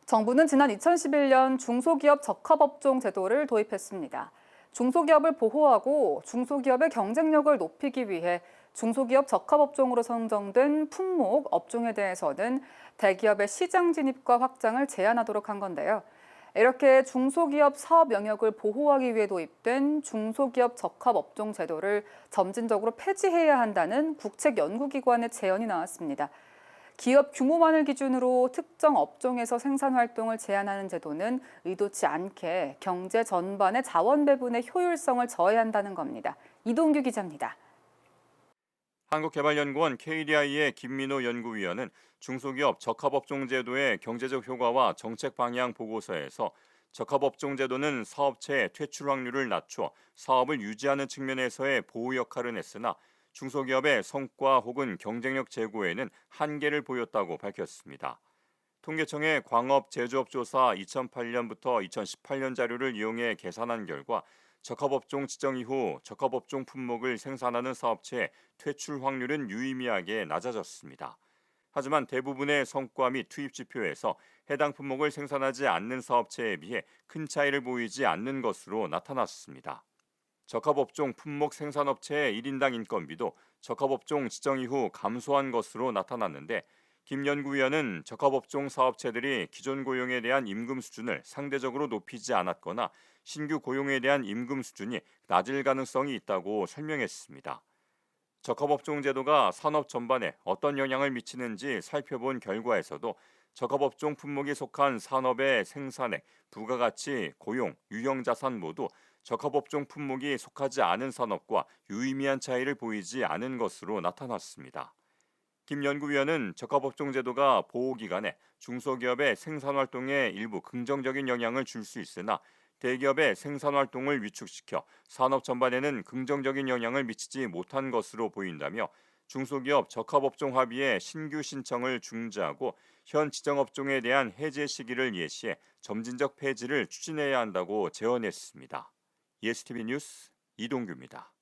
정부는 지난 2011년 중소기업 적합업종 제도를 도입했습니다. 중소기업을 보호하고 중소기업의 경쟁력을 높이기 위해 중소기업 적합업종으로 선정된 품목 업종에 대해서는 대기업의 시장 진입과 확장을 제한하도록 한 건데요. 이렇게 중소기업 사업 영역을 보호하기 위해 도입된 중소기업 적합업종 제도를 점진적으로 폐지해야 한다는 국책연구기관의 제언이 나왔습니다. 기업 규모만을 기준으로 특정 업종에서 생산 활동을 제한하는 제도는 의도치 않게 경제 전반의 자원 배분의 효율성을 저해한다는 겁니다. 이동규 기자입니다. 한국개발연구원 KDI의 김민호 연구위원은 중소기업 적합업종 제도의 경제적 효과와 정책 방향 보고서에서 적합업종 제도는 사업체의 퇴출 확률을 낮춰 사업을 유지하는 측면에서의 보호 역할은 했으나 중소기업의 성과 혹은 경쟁력 제고에는 한계를 보였다고 밝혔습니다. 통계청의 광업 제조업 조사 2008년부터 2018년 자료를 이용해 계산한 결과 적합업종 지정 이후 적합업종 품목을 생산하는 사업체의 퇴출 확률은 유의미하게 낮아졌습니다. 하지만 대부분의 성과 및 투입 지표에서 해당 품목을 생산하지 않는 사업체에 비해 큰 차이를 보이지 않는 것으로 나타났습니다. 적합업종 품목 생산업체의 1인당 인건비도 적합업종 지정 이후 감소한 것으로 나타났는데 김 연구위원은 적합업종 사업체들이 기존 고용에 대한 임금 수준을 상대적으로 높이지 않았거나 신규 고용에 대한 임금 수준이 낮을 가능성이 있다고 설명했습니다. 적합업종 제도가 산업 전반에 어떤 영향을 미치는지 살펴본 결과에서도 적합업종 품목이 속한 산업의 생산액, 부가가치, 고용, 유형자산 모두 적합업종 품목이 속하지 않은 산업과 유의미한 차이를 보이지 않은 것으로 나타났습니다. 김 연구위원은 적합업종 제도가 보호기간에 중소기업의 생산활동에 일부 긍정적인 영향을 줄 수 있으나 대기업의 생산활동을 위축시켜 산업 전반에는 긍정적인 영향을 미치지 못한 것으로 보인다며 중소기업 적합업종 합의의 신규 신청을 중지하고 현 지정업종에 대한 해제 시기를 예시해 점진적 폐지를 추진해야 한다고 제언했습니다. ESTV 뉴스 이동규입니다.